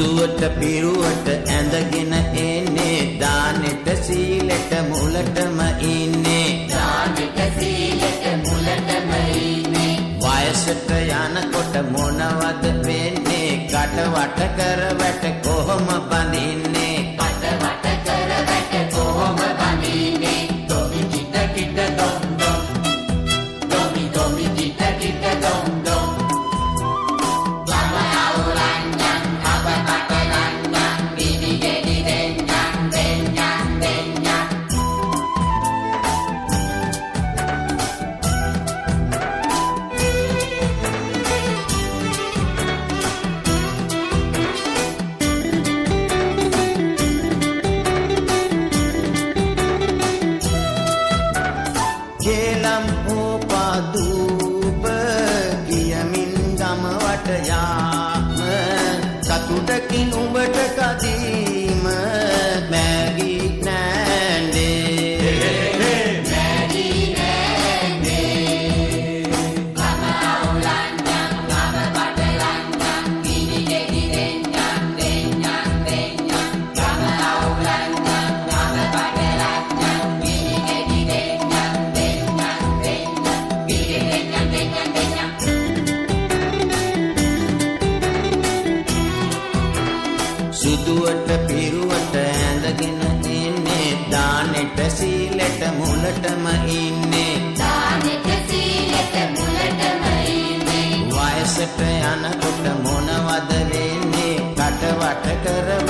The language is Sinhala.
සුදුවට පිරුවට ඇඳගෙන එන්නේ දානෙට සීලෙට මුලටම ඉන්නේ දානෙට සීලෙට මුලටම ඉන්නේ වයසට යනකොට මොනවද වෙන්නේ කටවට කර වැට කොහොම බඳින්නේ කටවට කර වැට කොහොම බඳින්නේ දොමි කිට කිට දොම් දොම් දොමි දොමි කිට කිට දොම් දොම් Kelam upadupa kiyamin gamawat yaama katudakin ubata kadima magi nande magi nande mama ulandang mama padalandang ini jadi denyang denyang denyang mama ulandang mama padalandang ini jadi denyang සුදුවට පිරුවට ඇඳගෙන ඉන්නේ දානෙට සීලෙට මුලටම ඉන්නේ දානෙට සීලෙට මුලටම ඉන්නේ වයසට යනකොට මොනවද වෙන්නේ කටවට කර